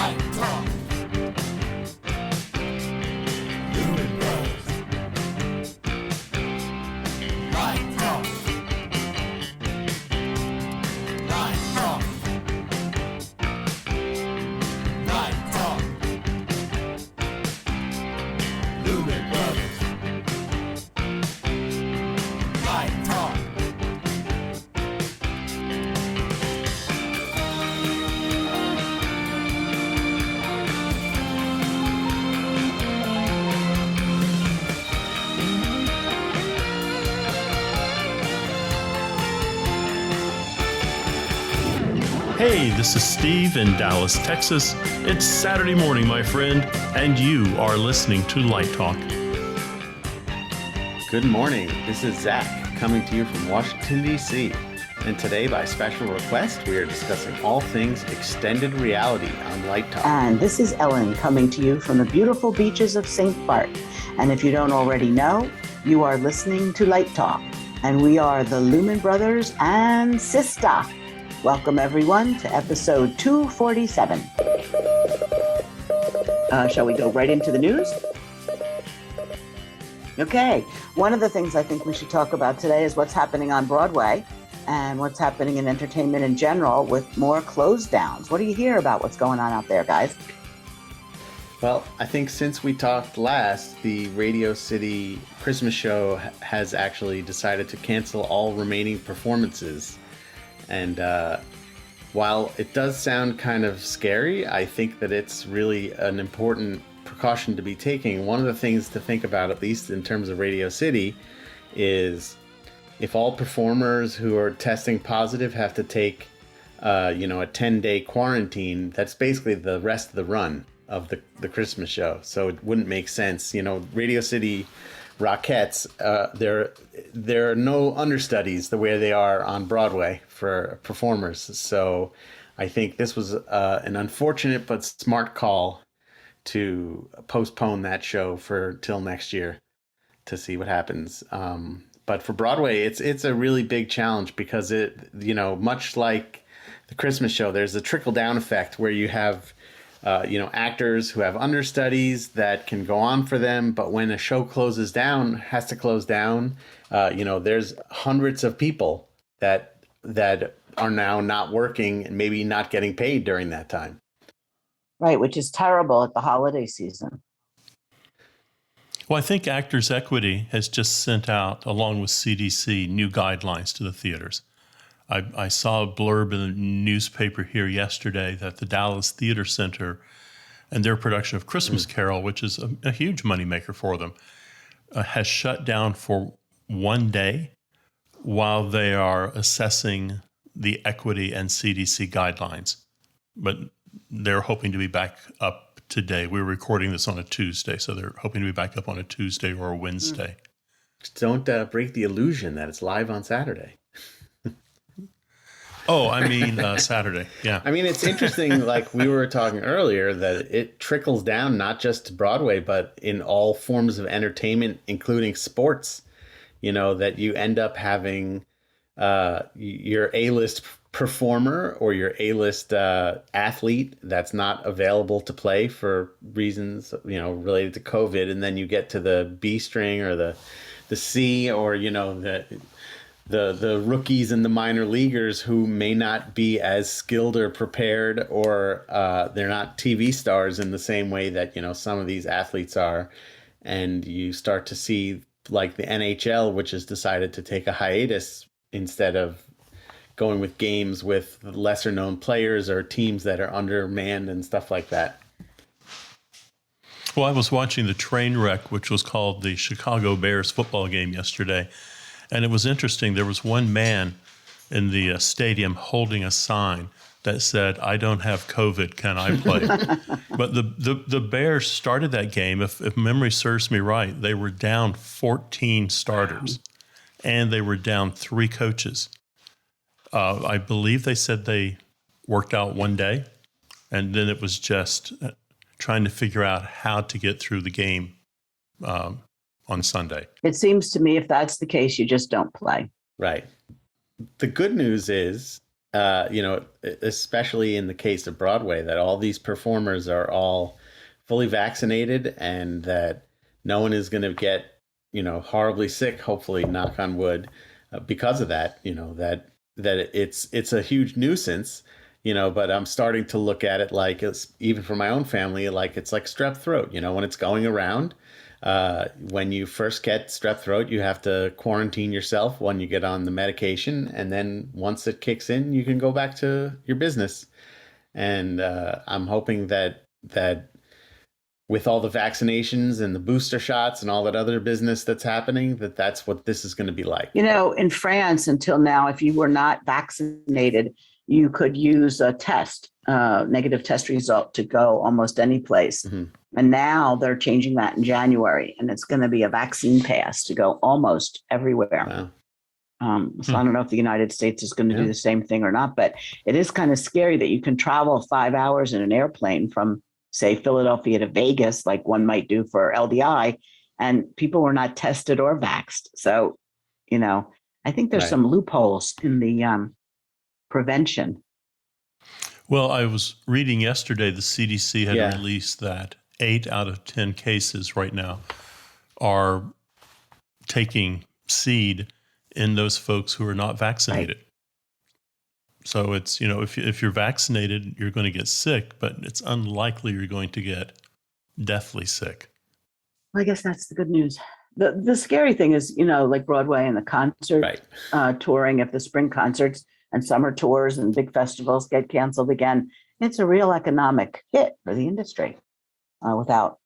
Light Talk. Lumen Brothers. Light Talk. Light Talk. Light Talk. Lumen Brothers. Light Talk. Hey, this is Steve in Dallas, Texas. It's Saturday morning, my friend, and you are listening to Light Talk. Good morning. This is Zach coming to you from Washington, D.C. And today, by special request, we are discussing all things extended reality on Light Talk. And this is Ellen coming to you from the beautiful beaches of St. Bart. And if you don't already know, you are listening to Light Talk. And we are the Lumen Brothers and Sister. Welcome, everyone, to episode 247. Shall we go right into the news? Okay. One of the things I think we should talk about today is what's happening on Broadway and what's happening in entertainment in general with more close downs. What do you hear about what's going on out there, guys? Well, I think since we talked last, the Radio City Christmas show has actually decided to cancel all remaining performances. And while it does sound kind of scary, I think that it's really an important precaution to be taking. One of the things to think about, at least in terms of Radio City, is if all performers who are testing positive have to take, a 10-day quarantine, that's basically the rest of the run of the Christmas show. So it wouldn't make sense. Radio City Rockettes, there are no understudies the way they are on Broadway for performers. So I think this was an unfortunate but smart call to postpone that show till next year to see what happens. But for Broadway, it's a really big challenge because much like the Christmas show, there's a trickle down effect where you have actors who have understudies that can go on for them, but when a show has to close down, there's hundreds of people that are now not working and maybe not getting paid during that time. Right, which is terrible at the holiday season. Well, I think Actors Equity has just sent out, along with CDC, new guidelines to the theaters. I saw a blurb in the newspaper here yesterday that the Dallas Theater Center and their production of Christmas Carol, which is a huge moneymaker for them, has shut down for 1 day while they are assessing the equity and CDC guidelines. But they're hoping to be back up today. We're recording this on a Tuesday, so they're hoping to be back up on a Tuesday or a Wednesday. Don't break the illusion that it's live on Saturday. Oh, I mean Saturday, yeah. I mean, it's interesting, like we were talking earlier, that it trickles down not just to Broadway, but in all forms of entertainment, including sports, that you end up having your A-list performer or your A-list athlete that's not available to play for reasons, related to COVID. And then you get to the B string or the C or, the rookies and the minor leaguers who may not be as skilled or prepared, or they're not TV stars in the same way that, some of these athletes are. And you start to see like the NHL, which has decided to take a hiatus instead of going with games with lesser known players or teams that are undermanned and stuff like that. Well, I was watching the train wreck, which was called the Chicago Bears football game yesterday. And it was interesting. There was one man in the stadium holding a sign that said, "I don't have COVID, can I play?" But the Bears started that game, if memory serves me right, they were down 14 starters, and they were down 3 coaches. I believe they said they worked out 1 day, and then it was just trying to figure out how to get through the game on Sunday. It seems to me if that's the case, you just don't play. Right. The good news is especially in the case of Broadway, that all these performers are all fully vaccinated and that no one is going to get, horribly sick, hopefully, knock on wood, because of that, that it's a huge nuisance, but I'm starting to look at it like it's, even for my own family, like it's like strep throat, when it's going around. When you first get strep throat, you have to quarantine yourself when you get on the medication. And then once it kicks in, you can go back to your business. And I'm hoping that with all the vaccinations and the booster shots and all that other business that's happening, that's what this is going to be like. In France, until now, if you were not vaccinated, you could use a test, negative test result to go almost any place. Mm-hmm. And now they're changing that in January, and it's going to be a vaccine pass to go almost everywhere. Wow. So I don't know if the United States is going to do the same thing or not, but it is kind of scary that you can travel 5 hours in an airplane from, say, Philadelphia to Vegas, like one might do for LDI, and people were not tested or vaxxed. So, I think there's some loopholes in the prevention. Well, I was reading yesterday, the CDC had released that 8 out of 10 cases right now are taking seed in those folks who are not vaccinated. Right. So it's, if you're vaccinated, you're going to get sick, but it's unlikely you're going to get deathly sick. Well, I guess that's the good news. The scary thing is, like Broadway and the concert touring, if the spring concerts and summer tours and big festivals get canceled again, it's a real economic hit for the industry without.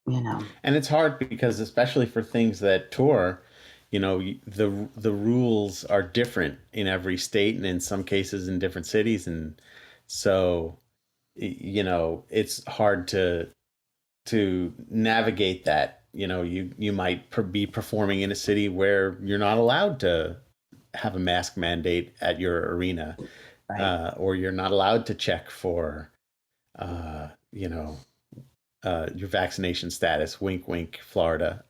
And it's hard because, especially for things that tour, the rules are different in every state and in some cases in different cities. And so, it's hard to navigate that. You might be performing in a city where you're not allowed to have a mask mandate at your arena, or you're not allowed to check for, your vaccination status. Wink, wink, Florida.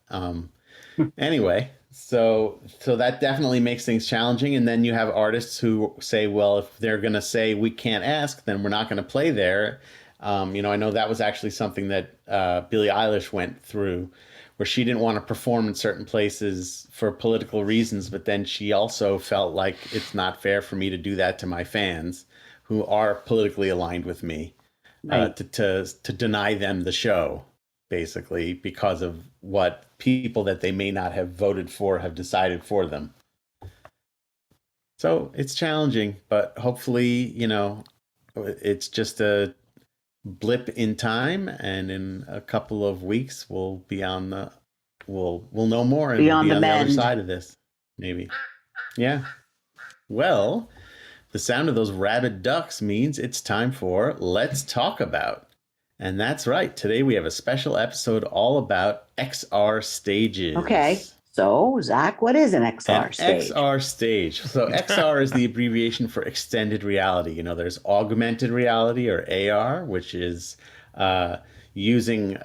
Anyway, so that definitely makes things challenging. And then you have artists who say, well, if they're going to say we can't ask, then we're not going to play there. I know that was actually something that Billie Eilish went through, where she didn't want to perform in certain places for political reasons, but then she also felt like it's not fair for me to do that to my fans who are politically aligned with me, to deny them the show, basically, because of what people that they may not have voted for have decided for them. So it's challenging, but hopefully, it's just a blip in time, and in a couple of weeks we'll be on the we'll know more and be on the other side of this, maybe. Well, the sound of those rabid ducks means it's time for Let's Talk About. And that's right, today we have a special episode all about XR stages. Okay, so Zach, what is an XR stage? XR stage. So XR is the abbreviation for extended reality. There's augmented reality, or AR, which is using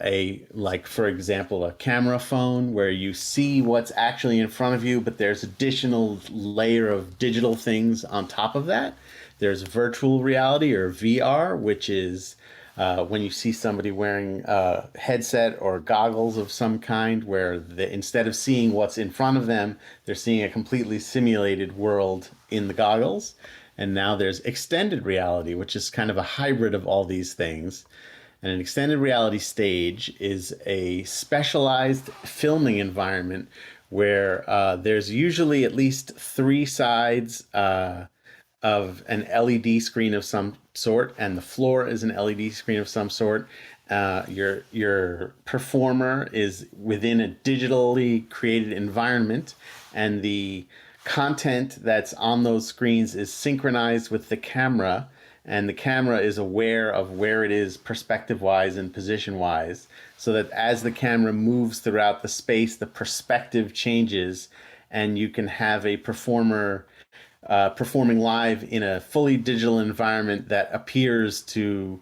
for example, a camera phone where you see what's actually in front of you, but there's additional layer of digital things on top of that. There's virtual reality, or VR, which is when you see somebody wearing a headset or goggles of some kind, where instead of seeing what's in front of them, they're seeing a completely simulated world in the goggles. And now there's extended reality, which is kind of a hybrid of all these things. And an extended reality stage is a specialized filming environment where there's usually at least 3 sides of an LED screen of some sort, and the floor is an LED screen of some sort. Your performer is within a digitally created environment, and the content that's on those screens is synchronized with the camera, and the camera is aware of where it is perspective-wise and position-wise, so that as the camera moves throughout the space, the perspective changes, and you can have a performer performing live in a fully digital environment that appears to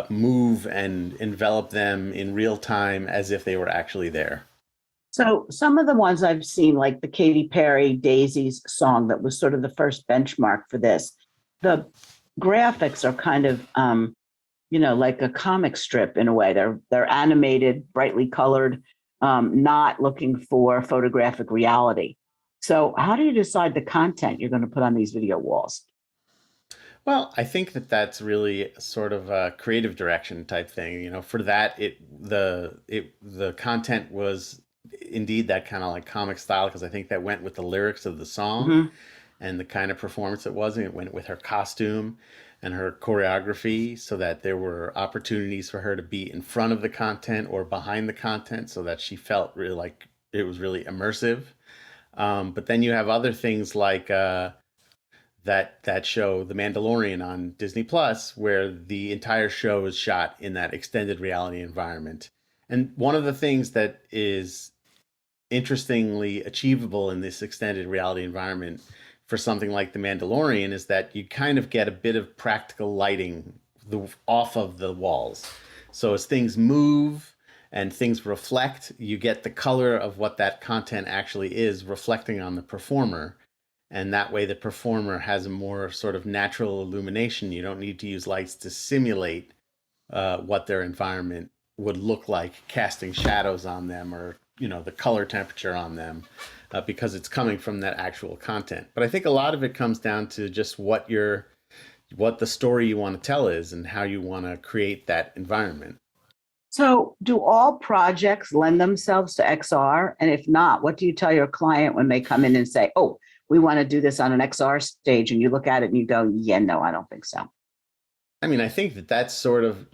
move and envelop them in real time as if they were actually there. So some of the ones I've seen, like the Katy Perry Daisy's song, that was sort of the first benchmark for this. the graphics are kind of like a comic strip in a way. They're animated, brightly colored, not looking for photographic reality. So how do you decide the content you're going to put on these video walls? Well, I think that that's really sort of a creative direction type thing. For that, the content was indeed that kind of like comic style because I think that went with the lyrics of the song Hmm. and the kind of performance it was, and it went with her costume and her choreography, so that there were opportunities for her to be in front of the content or behind the content, so that she felt really like it was really immersive. But then you have other things like that show, The Mandalorian on Disney Plus, where the entire show is shot in that extended reality environment. And one of the things that is interestingly achievable in this extended reality environment for something like The Mandalorian is that you kind of get a bit of practical lighting off of the walls. So as things move and things reflect, you get the color of what that content actually is reflecting on the performer. And that way, the performer has a more sort of natural illumination. You don't need to use lights to simulate what their environment would look like, casting shadows on them or the color temperature on them, because it's coming from that actual content. But I think a lot of it comes down to just what the story you want to tell is and how you want to create that environment. So do all projects lend themselves to XR? And if not, what do you tell your client when they come in and say, oh, we want to do this on an XR stage, and you look at it and you go, yeah, no, I don't think so. I mean, I think that that's sort of,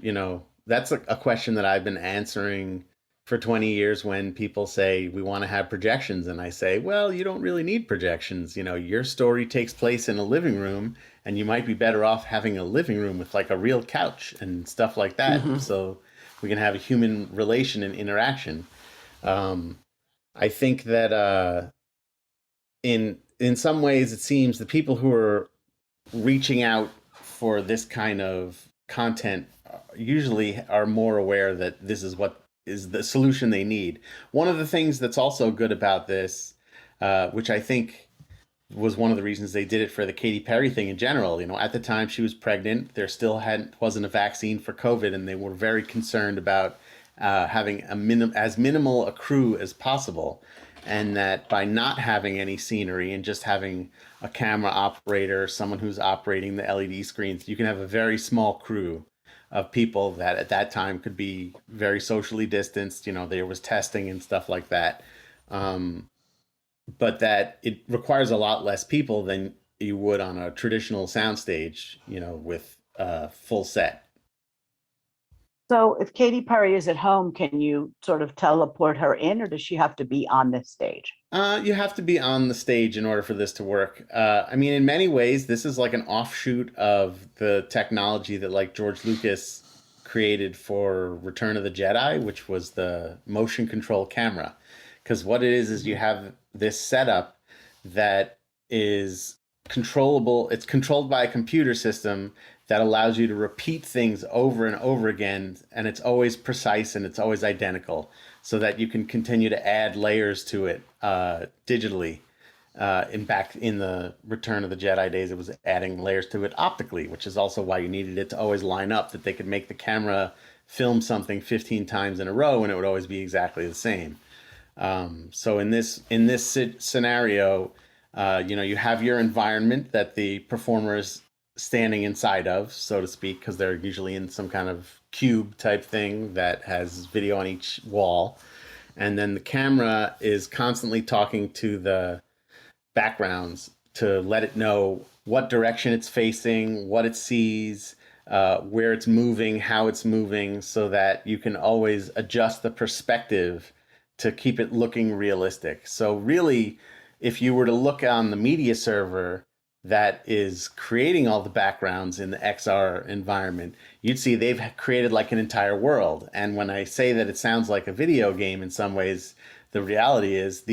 that's a question that I've been answering for 20 years when people say we want to have projections. And I say, well, you don't really need projections. Your story takes place in a living room, and you might be better off having a living room with like a real couch and stuff like that. Mm-hmm. So we can have a human relation and interaction. I think that in some ways, it seems the people who are reaching out for this kind of content usually are more aware that this is what is the solution they need. One of the things that's also good about this, which I think was one of the reasons they did it for the Katy Perry thing in general. At the time she was pregnant, there still wasn't a vaccine for COVID, and they were very concerned about having as minimal a crew as possible. And that by not having any scenery and just having a camera operator, someone who's operating the LED screens, you can have a very small crew of people that at that time could be very socially distanced. There was testing and stuff like that. But that it requires a lot less people than you would on a traditional soundstage, with a full set. So if Katy Perry is at home, can you sort of teleport her in, or does she have to be on this stage? You have to be on the stage in order for this to work. I mean, in many ways, this is like an offshoot of the technology that like George Lucas created for Return of the Jedi, which was the motion control camera. Because what it is you have this setup that is controllable. It's controlled by a computer system that allows you to repeat things over and over again, and it's always precise and it's always identical, so that you can continue to add layers to it digitally. In the Return of the Jedi days, it was adding layers to it optically, which is also why you needed it to always line up, that they could make the camera film something 15 times in a row and it would always be exactly the same. So in this scenario, you have your environment that the performer is standing inside of, so to speak, because they're usually in some kind of cube type thing that has video on each wall. And then the camera is constantly talking to the backgrounds to let it know what direction it's facing, what it sees, where it's moving, how it's moving, so that you can always adjust the perspective to keep it looking realistic. So really, if you were to look on the media server that is creating all the backgrounds in the XR environment, you'd see they've created like an entire world. And when I say that it sounds like a video game in some ways, the reality is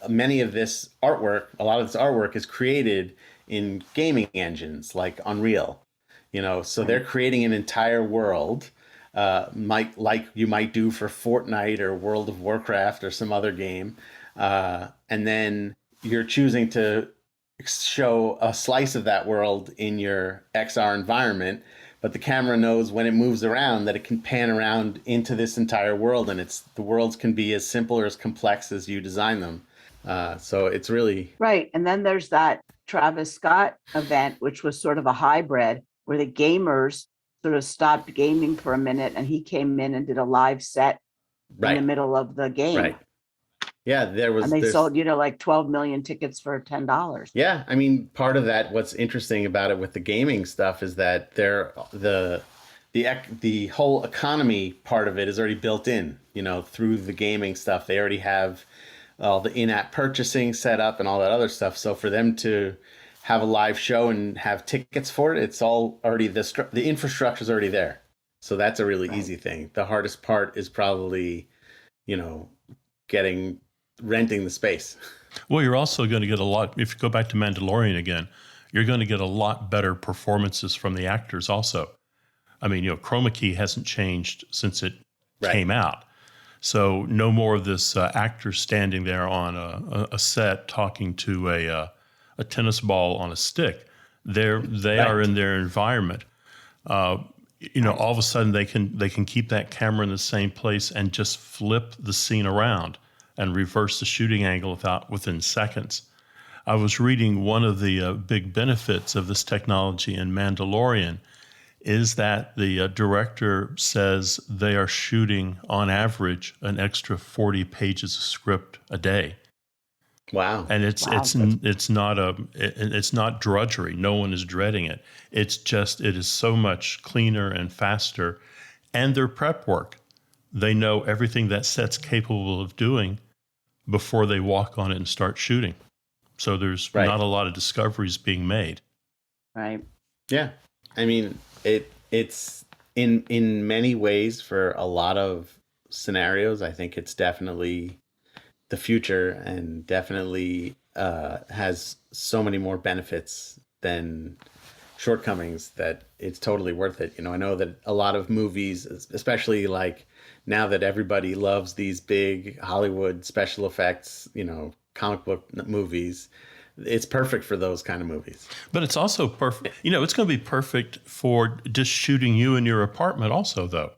many of this artwork, a lot of this artwork is created in gaming engines like Unreal, so they're creating an entire world, like you might do for Fortnite or World of Warcraft or some other game. And then you're choosing to show a slice of that world in your XR environment, but the camera knows when it moves around that it can pan around into this entire world, and the worlds can be as simple or as complex as you design them. So it's really Right. And then there's that Travis Scott event, which was sort of a hybrid where the gamers sort of stopped gaming for a minute and he came in and did a live set in the middle of the game. Right. Yeah, and they sold, like 12 million tickets for $10. Yeah, I mean, part of that, what's interesting about it with the gaming stuff is that the whole economy part of it is already built in, through the gaming stuff. They already have all the in-app purchasing set up and all that other stuff. So for them to have a live show and have tickets for it, it's all already, the infrastructure is already there. So that's a really easy thing. The hardest part is probably, renting the space. Well, you're also going to get a lot, if you go back to Mandalorian again, you're going to get a lot better performances from the actors also. I mean, chroma key hasn't changed since it came out. So no more of this actor standing there on a set talking to a tennis ball on a stick. They are in their environment. All of a sudden they can keep that camera in the same place and just flip the scene around and reverse the shooting angle within seconds. I was reading one of the big benefits of this technology in Mandalorian is that the director says they are shooting on average an extra 40 pages of script a day. Wow. And it's not drudgery. No one is dreading it. It is so much cleaner and faster. And their prep work. They know everything that set's capable of doing before they walk on it and start shooting. So there's not a lot of discoveries being made. Right. Yeah. I mean, it's in many ways for a lot of scenarios, I think it's definitely the future and definitely has so many more benefits than shortcomings that it's totally worth it. I know that a lot of movies, especially like now that everybody loves these big Hollywood special effects, comic book movies, it's perfect for those kind of movies. But it's also perfect. It's going to be perfect for just shooting you in your apartment also, though.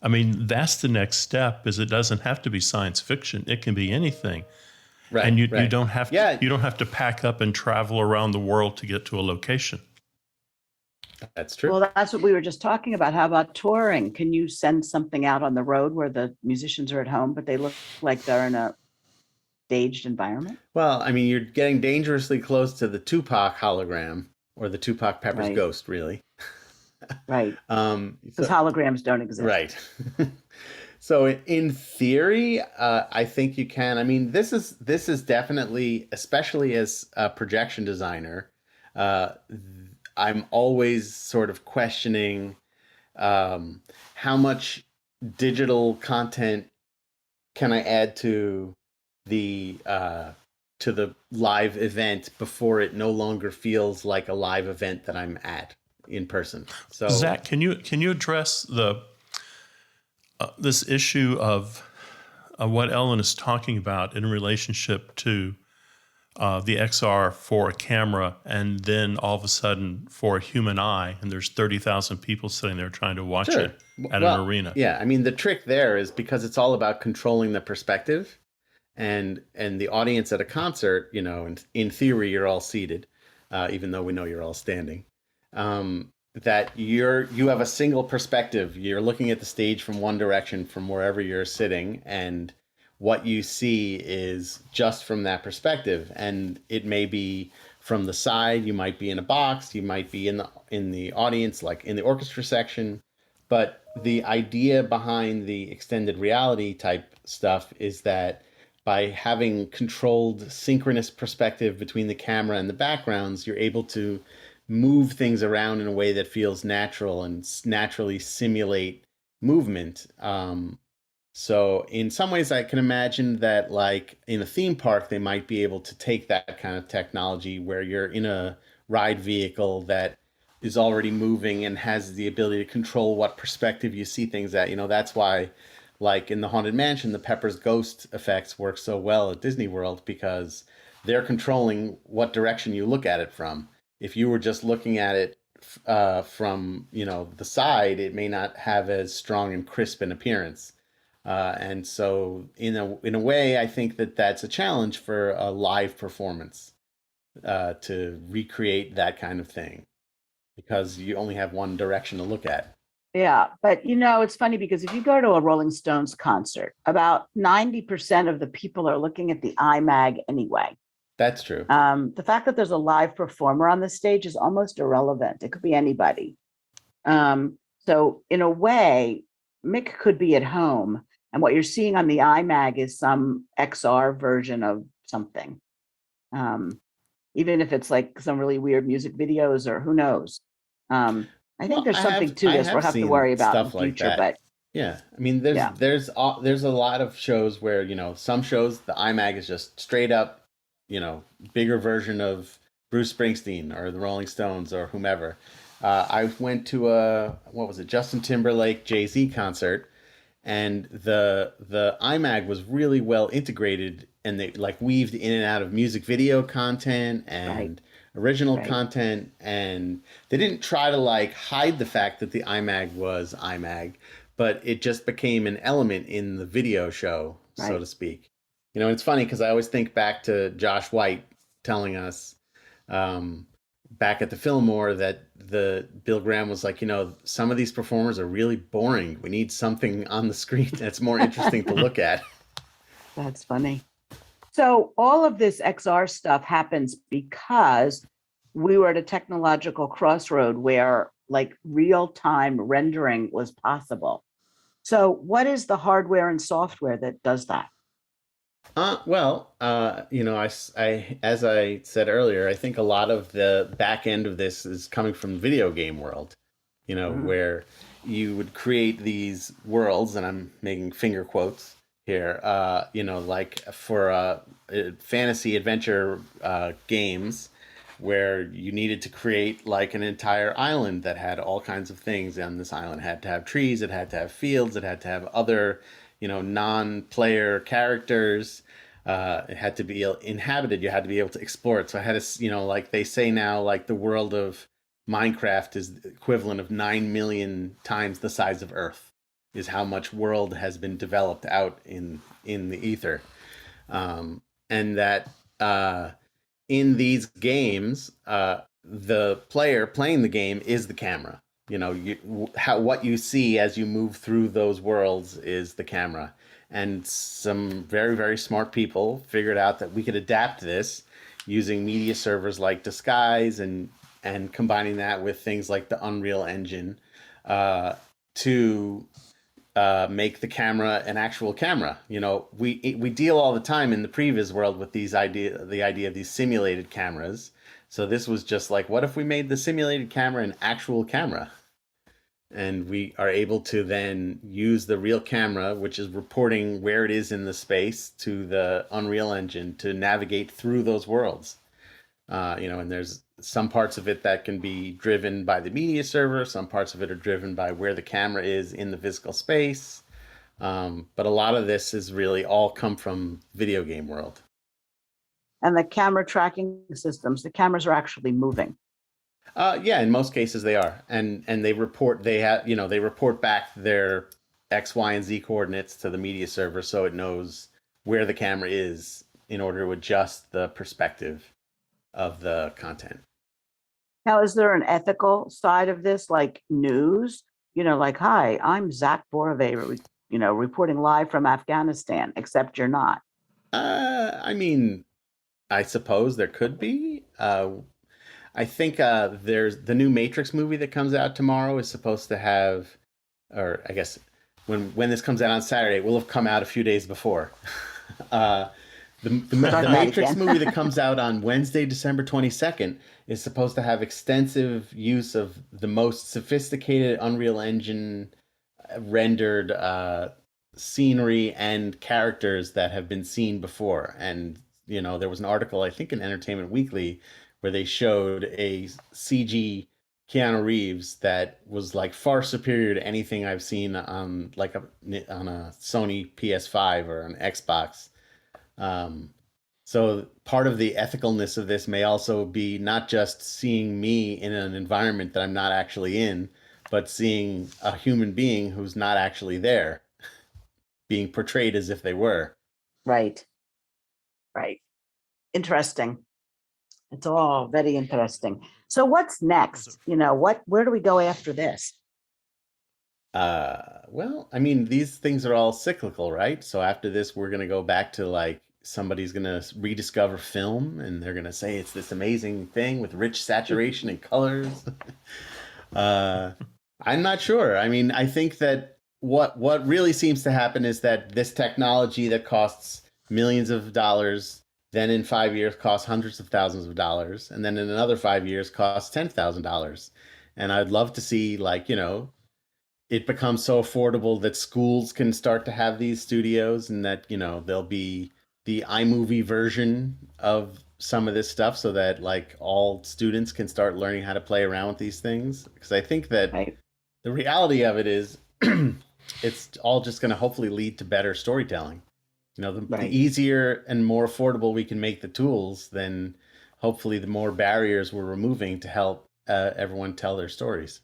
I mean, that's the next step. Is it doesn't have to be science fiction. It can be anything. Right. And you don't have to pack up and travel around the world to get to a location. That's true. Well, that's what we were just talking about. How about touring? Can you send something out on the road where the musicians are at home, but they look like they're in a staged environment? Well, I mean, you're getting dangerously close to the Tupac hologram or the Tupac Pepper's ghost, really. Right. Because holograms don't exist. Right. So in theory, I think you can. I mean, this is definitely, especially as a projection designer, I'm always sort of questioning how much digital content can I add to the live event before it no longer feels like a live event that I'm at in person. So Zach, can you address this issue of what Ellen is talking about in relationship to the XR for a camera, and then all of a sudden for a human eye, and there's 30,000 people sitting there trying to watch it at an arena? Yeah, I mean, the trick there is because it's all about controlling the perspective, and the audience at a concert, in theory, you're all seated, even though we know you're all standing. That you have a single perspective. You're looking at the stage from one direction from wherever you're sitting, and what you see is just from that perspective. And it may be from the side, you might be in a box, you might be in the audience, like in the orchestra section. But the idea behind the extended reality type stuff is that by having controlled synchronous perspective between the camera and the backgrounds, you're able to move things around in a way that feels natural and naturally simulate movement. So in some ways, I can imagine that, like in a theme park, they might be able to take that kind of technology where you're in a ride vehicle that is already moving and has the ability to control what perspective you see things at. That's why, like in the Haunted Mansion, the Pepper's ghost effects work so well at Disney World, because they're controlling what direction you look at it from. If you were just looking at it from, the side, it may not have as strong and crisp an appearance. And so, in a way, I think that that's a challenge for a live performance, to recreate that kind of thing, because you only have one direction to look at. Yeah, but it's funny because if you go to a Rolling Stones concert, about 90% of the people are looking at the IMAG anyway. That's true. The fact that there's a live performer on the stage is almost irrelevant. It could be anybody. So in a way, Mick could be at home, and what you're seeing on the IMAG is some XR version of something. Even if it's like some really weird music videos or who knows. I think there's something to this we'll have to worry about in the future, but yeah, I mean, there's a lot of shows where, some shows the IMAG is just straight up, bigger version of Bruce Springsteen or the Rolling Stones or whomever. I went to Justin Timberlake Jay-Z concert, and the IMAG was really well integrated, and they like weaved in and out of music video content and original content, and they didn't try to like hide the fact that the IMAG was IMAG, but it just became an element in the video show, so to speak. It's funny because I always think back to Josh White telling us back at the Fillmore that Bill Graham was like, some of these performers are really boring. We need something on the screen that's more interesting to look at. That's funny. So all of this XR stuff happens because we were at a technological crossroad where like real-time rendering was possible. So what is the hardware and software that does that? As I said earlier, I think a lot of the back end of this is coming from the video game world, where you would create these worlds, and I'm making finger quotes here, like for fantasy adventure games, where you needed to create like an entire island that had all kinds of things. And this island had to have trees, it had to have fields, it had to have other, non-player characters. It had to be inhabited. You had to be able to explore it. So I had to, like they say now, like the world of Minecraft is the equivalent of 9 million times the size of Earth, is how much world has been developed out in the ether. And that in these games, the player playing the game is the camera. What you see as you move through those worlds is the camera. And some very, very smart people figured out that we could adapt this using media servers like Disguise and combining that with things like the Unreal Engine to make the camera an actual camera. We deal all the time in the previs world with the idea of these simulated cameras. So this was just like, what if we made the simulated camera an actual camera? And we are able to then use the real camera, which is reporting where it is in the space, to the Unreal Engine to navigate through those worlds. And there's some parts of it that can be driven by the media server. Some parts of it are driven by where the camera is in the physical space. But a lot of this is really all come from video game world. And the camera tracking systems, the cameras are actually moving. Yeah, in most cases they are, and they report they report back their X, Y, and Z coordinates to the media server, so it knows where the camera is in order to adjust the perspective of the content. Now, is there an ethical side of this, like news? Like, hi, I'm Zach Borove, reporting live from Afghanistan, except you're not. I mean, I suppose there could be. I think there's the new Matrix movie that comes out tomorrow is supposed to have, or I guess when this comes out on Saturday, it will have come out a few days before. The Matrix movie that comes out on Wednesday, December 22nd, is supposed to have extensive use of the most sophisticated Unreal Engine rendered scenery and characters that have been seen before. And, there was an article, I think in Entertainment Weekly, where they showed a CG Keanu Reeves that was like far superior to anything I've seen on on a Sony PS5 or an Xbox. So part of the ethicalness of this may also be not just seeing me in an environment that I'm not actually in, but seeing a human being who's not actually there, being portrayed as if they were. Right. Right. Interesting. It's all very interesting. So what's next? Where do we go after this? Well, I mean, these things are all cyclical, right? So after this, we're going to go back to like somebody's going to rediscover film and they're going to say it's this amazing thing with rich saturation and colors. I'm not sure. I mean, I think that what really seems to happen is that this technology that costs millions of dollars, then in 5 years costs hundreds of thousands of dollars, and then in another 5 years costs $10,000. And I'd love to see it becomes so affordable that schools can start to have these studios and that, there'll be the iMovie version of some of this stuff so that like all students can start learning how to play around with these things. Because I think that Right. the reality of it is it's all just going to hopefully lead to better storytelling. The Right. easier and more affordable we can make the tools, then hopefully the more barriers we're removing to help everyone tell their stories.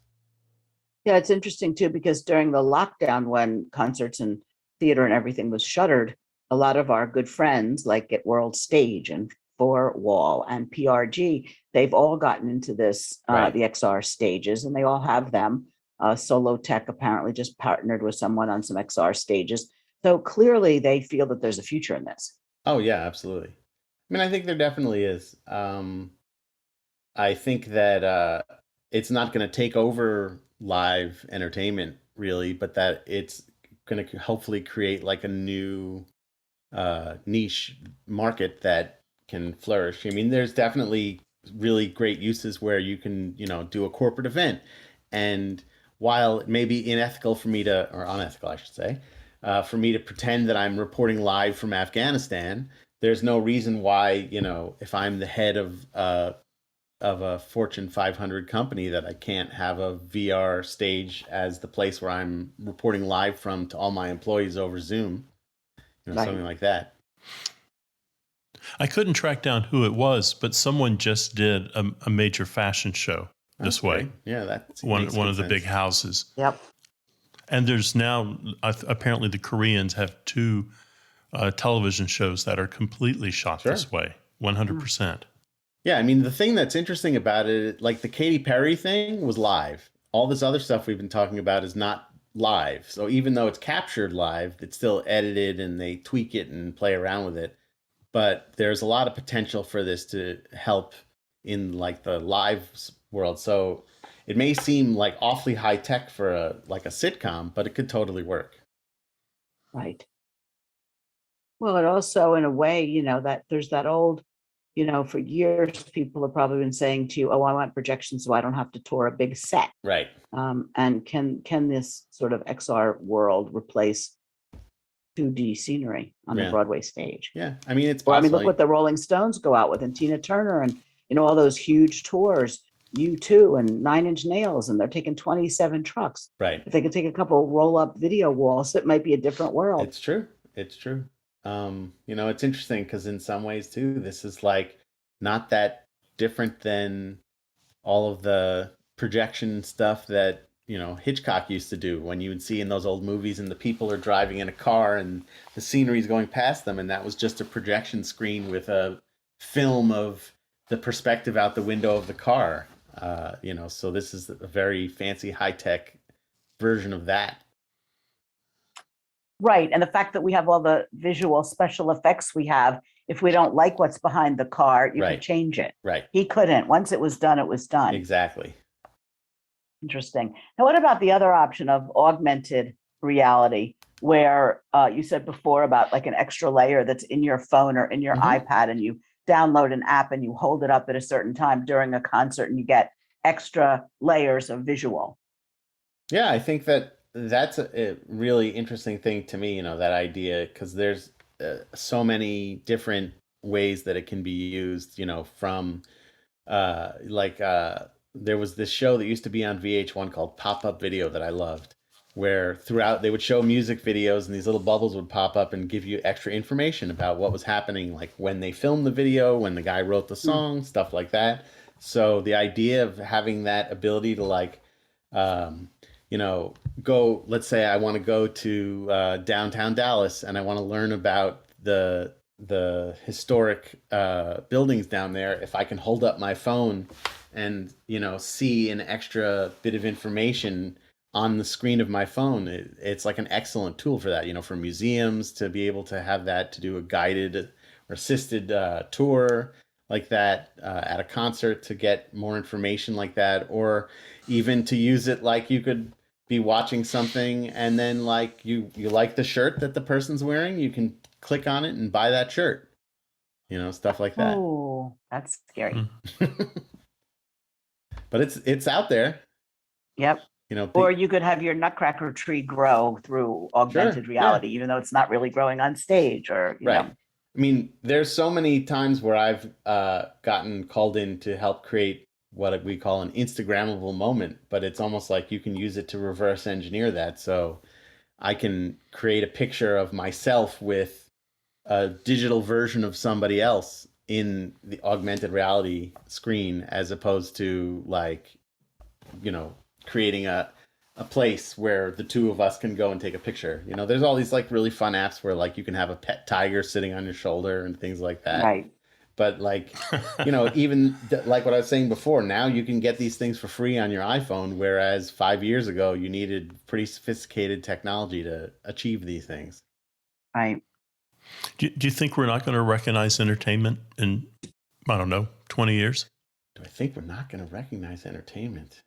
Yeah, it's interesting too, because during the lockdown, when concerts and theater and everything was shuttered, a lot of our good friends, like at World Stage and Four Wall and PRG, they've all gotten into this, Right. the XR stages, and they all have them. Solo Tech apparently just partnered with someone on some XR stages. So clearly they feel that there's a future in this. Oh yeah, absolutely. I mean, I think there definitely is. I think that it's not going to take over live entertainment really, but that it's going to hopefully create like a new niche market that can flourish. I mean, there's definitely really great uses where you can, do a corporate event. And while it may be unethical for me to, or unethical, I should say, for me to pretend that I'm reporting live from Afghanistan, there's no reason why, if I'm the head of a Fortune 500 company, that I can't have a VR stage as the place where I'm reporting live from to all my employees over Zoom, Right. something like that. I couldn't track down who it was, but someone just did a major fashion show this way. Okay. Yeah, that's One of the big houses. Yep. And there's now, apparently the Koreans have two television shows that are completely shot Sure. this way, 100%. Yeah, I mean, the thing that's interesting about it, like the Katy Perry thing was live. All this other stuff we've been talking about is not live. So even though it's captured live, it's still edited and they tweak it and play around with it. But there's a lot of potential for this to help in like the live world. So it may seem like awfully high tech for a sitcom, but it could totally work. Right. Well, it also, in a way, that there's that old, for years, people have probably been saying to you, "Oh, I want projection so I don't have to tour a big set." Right. And can this sort of XR world replace 2D scenery on the Yeah. Broadway stage? Yeah. I mean, it's Well, I mean, possible. look what the Rolling Stones go out with, and Tina Turner, and all those huge tours, U2 and Nine Inch Nails, and they're taking 27 trucks. Right. If they could take a couple roll-up video walls, it might be a different world. It's true. It's true. It's interesting because in some ways too, this is like not that different than all of the projection stuff that, Hitchcock used to do when you would see in those old movies and the people are driving in a car and the scenery's going past them. And that was just a projection screen with a film of the perspective out the window of the car. So this is a very fancy high-tech version of that. Right. And the fact that we have all the visual special effects we have, if we don't like what's behind the car, you can Right. change it. Right. He couldn't. Once it was done, it was done. Exactly. Interesting. Now, what about the other option of augmented reality, where you said before about like an extra layer that's in your phone or in your Mhm. iPad, and you download an app and you hold it up at a certain time during a concert and you get extra layers of visual? Yeah, I think that's a really interesting thing to me, that idea, because there's so many different ways that it can be used, from there was this show that used to be on VH1 called Pop-Up Video that I loved. where throughout they would show music videos and these little bubbles would pop up and give you extra information about what was happening, like when they filmed the video, when the guy wrote the song, stuff like that. So the idea of having that ability to like, go, let's say I want to go to downtown Dallas and I want to learn about the historic buildings down there. If I can hold up my phone and, see an extra bit of information on the screen of my phone, it's like an excellent tool for that, for museums to be able to have that, to do a guided or assisted tour like that, at a concert to get more information like that, or even to use it like you could be watching something and then like you like the shirt that the person's wearing, you can click on it and buy that shirt, stuff like that. Oh, that's scary. But it's out there. Yep. Or you could have your nutcracker tree grow through augmented reality, even though it's not really growing on stage, or you know. I mean, there's so many times where I've gotten called in to help create what we call an Instagrammable moment, but it's almost like you can use it to reverse engineer that. So I can create a picture of myself with a digital version of somebody else in the augmented reality screen, as opposed to like, creating a place where the two of us can go and take a picture. There's all these like really fun apps where like you can have a pet tiger sitting on your shoulder and things like that. Right. But like, even like what I was saying before, now you can get these things for free on your iPhone, whereas 5 years ago you needed pretty sophisticated technology to achieve these things. Right. Do you think we're not going to recognize entertainment in, 20 years? Do I think we're not going to recognize entertainment?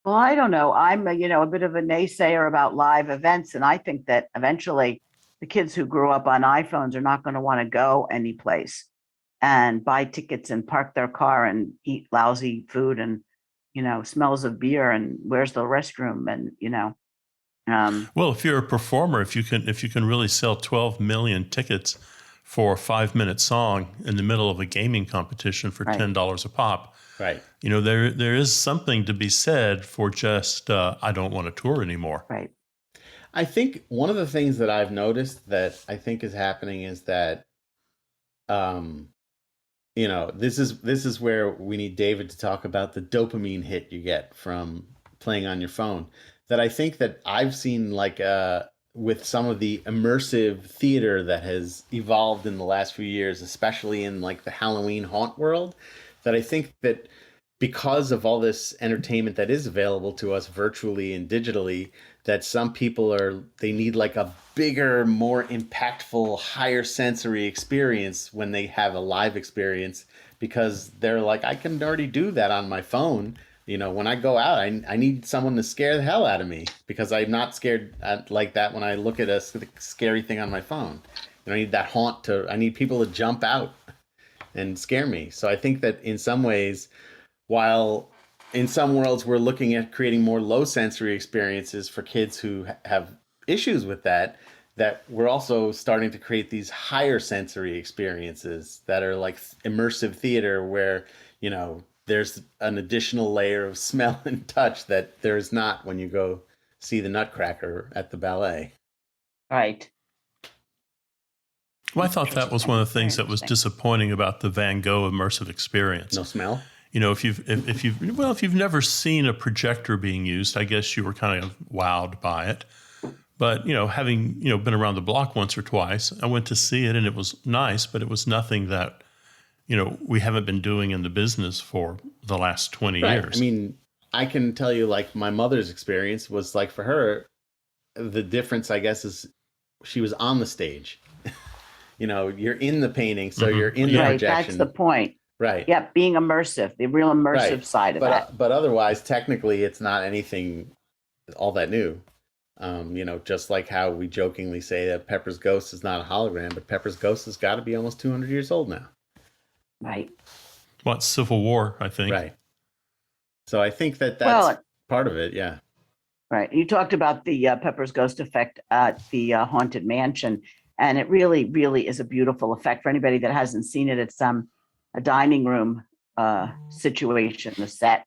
Well, I don't know. I'm a bit of a naysayer about live events, and I think that eventually the kids who grew up on iPhones are not going to want to go anyplace and buy tickets and park their car and eat lousy food and smells of beer and where's the restroom and Well, if you're a performer, if you can really sell 12 million tickets for a 5-minute song in the middle of a gaming competition for $10 a pop. Right. There is something to be said for just, I don't want to tour anymore. Right. I think one of the things that I've noticed that I think is happening is that, this is where we need David to talk about the dopamine hit you get from playing on your phone. That I think that I've seen like, with some of the immersive theater that has evolved in the last few years, especially in like the Halloween haunt world, that I think that because of all this entertainment that is available to us virtually and digitally, that some people they need like a bigger, more impactful, higher sensory experience when they have a live experience, because they're like, I can already do that on my phone. When I go out, I need someone to scare the hell out of me, because I'm not scared like that when I look at a scary thing on my phone. I need that haunt I need people to jump out and scare me. So I think that in some ways, while in some worlds we're looking at creating more low sensory experiences for kids who have issues with that we're also starting to create these higher sensory experiences that are like immersive theater where, there's an additional layer of smell and touch that there is not when you go see the Nutcracker at the ballet. Right. Well, I thought that was one of the things that was disappointing about the Van Gogh immersive experience. No smell? If you've never seen a projector being used, I guess you were kind of wowed by it. But, having, been around the block once or twice, I went to see it and it was nice, but it was nothing that, we haven't been doing in the business for the last 20 years. I mean, I can tell you, like, my mother's experience was like, for her, the difference, I guess, is she was on the stage. You're in the painting, so you're in the projection. That's the point. Right. Yep, being immersive, the real immersive side of that. But otherwise, technically, it's not anything all that new. Just like how we jokingly say that Pepper's Ghost is not a hologram, but Pepper's Ghost has got to be almost 200 years old now. Right. What, Civil War, I think. Right. So I think that's part of it, yeah. Right. You talked about the Pepper's Ghost effect at the Haunted Mansion, and it really, really is a beautiful effect. For anybody that hasn't seen it, it's a dining room situation, the set.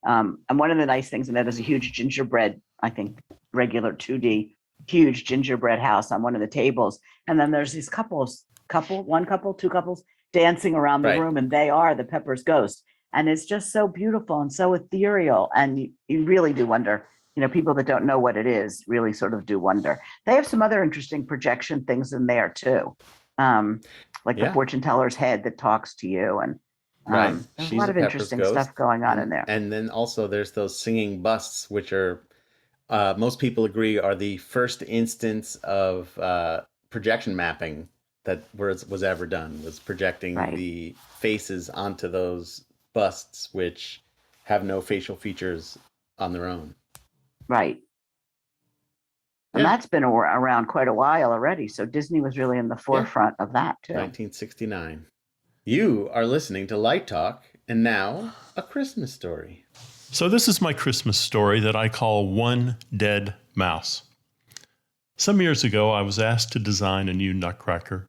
And one of the nice things in that is a huge gingerbread, I think, regular 2D huge gingerbread house on one of the tables. And then there's these one couple, two couples dancing around the Right. room, and they are the Pepper's ghost. And it's just so beautiful and so ethereal. And you really do wonder, people that don't know what it is really sort of do wonder. They have some other interesting projection things in there too. Like the fortune teller's head that talks to you. And Right. there's She's a lot of Pepper's interesting ghost. stuff going on in there. And then also there's those singing busts, which are, most people agree, are the first instance of projection mapping that was ever done, was projecting the faces onto those busts, which have no facial features on their own. Right. And that's been around quite a while already. So Disney was really in the forefront of that too. 1969. You are listening to Light Talk, and now a Christmas story. So this is my Christmas story that I call One Dead Mouse. Some years ago, I was asked to design a new Nutcracker.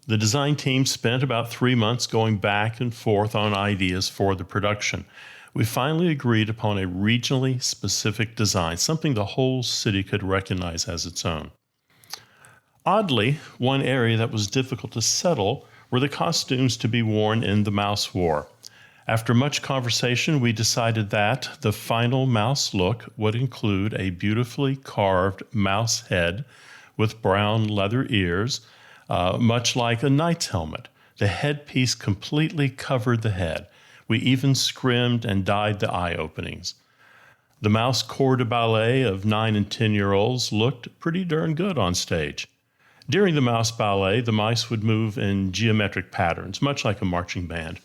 The design team spent about 3 months going back and forth on ideas for the production. We finally agreed upon a regionally specific design, something the whole city could recognize as its own. Oddly, one area that was difficult to settle were the costumes to be worn in the Mouse War. After much conversation, we decided that the final mouse look would include a beautifully carved mouse head with brown leather ears, much like a knight's helmet. The headpiece completely covered the head. We even scrimmed and dyed the eye openings. The mouse corps de ballet of 9 and 10-year-olds looked pretty darn good on stage. During the mouse ballet, the mice would move in geometric patterns, much like a marching band,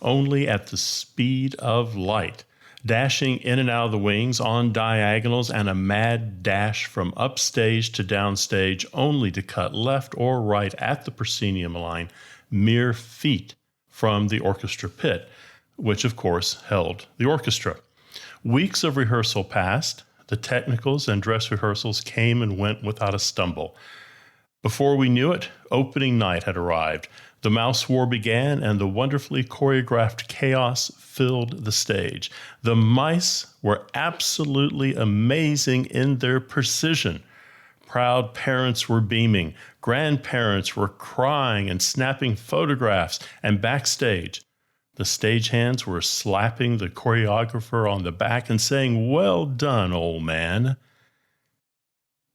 only at the speed of light, dashing in and out of the wings on diagonals and a mad dash from upstage to downstage, only to cut left or right at the proscenium line, mere feet from the orchestra pit, which of course held the orchestra. Weeks of rehearsal passed. The technicals and dress rehearsals came and went without a stumble. Before we knew it, opening night had arrived. The Mouse War began, and the wonderfully choreographed chaos filled the stage. The mice were absolutely amazing in their precision. Proud parents were beaming. Grandparents were crying and snapping photographs. And backstage, the stagehands were slapping the choreographer on the back and saying, "Well done, old man."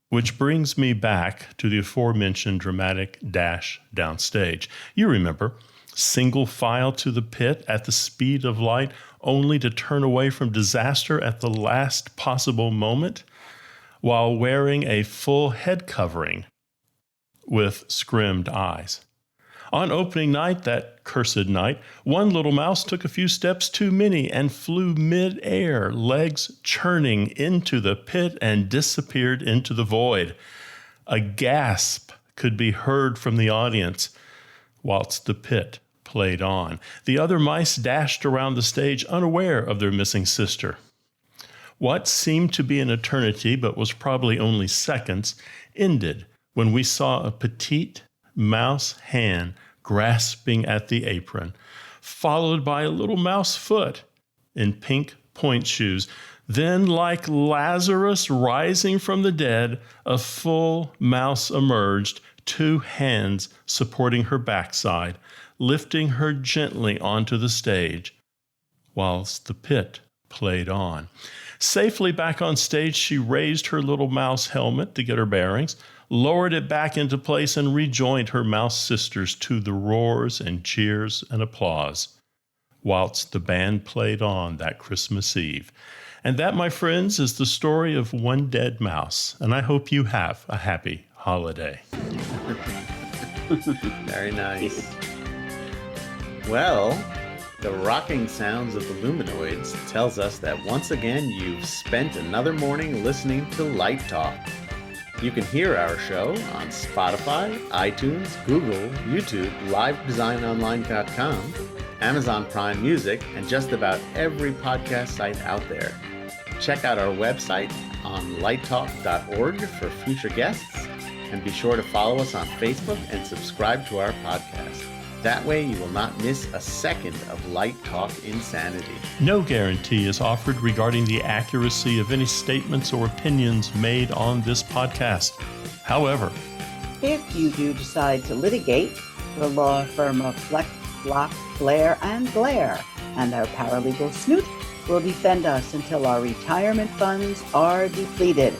Which brings me back to the aforementioned dramatic dash downstage. You remember, single file to the pit at the speed of light, only to turn away from disaster at the last possible moment, while wearing a full head covering with scrimmed eyes. On opening night, that cursed night, one little mouse took a few steps too many and flew mid-air, legs churning into the pit and disappeared into the void. A gasp could be heard from the audience whilst the pit played on. The other mice dashed around the stage unaware of their missing sister. What seemed to be an eternity, but was probably only seconds, ended when we saw a petite mouse hand grasping at the apron, followed by a little mouse foot in pink point shoes. Then, like Lazarus rising from the dead, a full mouse emerged, 2 hands supporting her backside, lifting her gently onto the stage, whilst the pit played on. Safely back on stage, she raised her little mouse helmet to get her bearings, lowered it back into place, and rejoined her mouse sisters to the roars and cheers and applause, whilst the band played on that Christmas Eve. And that, my friends, is the story of one dead mouse, and I hope you have a happy holiday. Very nice. Well, the rocking sounds of the Luminoids tells us that once again you've spent another morning listening to Light Talk. You can hear our show on Spotify, iTunes, Google, YouTube, livedesignonline.com, Amazon Prime Music, and just about every podcast site out there. Check out our website on lighttalk.org for future guests, and be sure to follow us on Facebook and subscribe to our podcast. That way you will not miss a second of Light Talk insanity. No guarantee is offered regarding the accuracy of any statements or opinions made on this podcast. However, If you do decide to litigate, the law firm of Fleck, Block, Blair, and Blair and our paralegal Snoot will defend us until our retirement funds are depleted.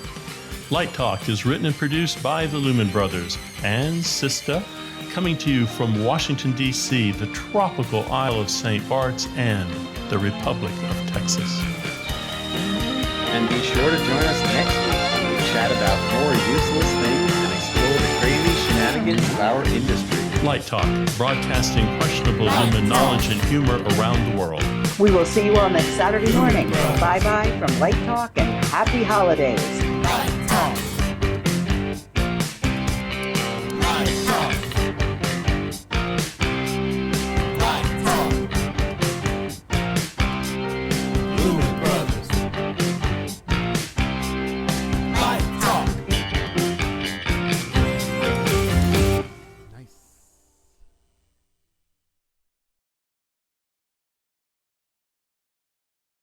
Light Talk is written and produced by the Lumen Brothers and Sista, coming to you from Washington, D.C., the tropical Isle of St. Bart's, and the Republic of Texas. And be sure to join us next week when we chat about more useless things and explore the crazy shenanigans of our industry. Light Talk, broadcasting questionable human knowledge and humor around the world. We will see you all next Saturday morning. Bye-bye from Light Talk and happy holidays. Light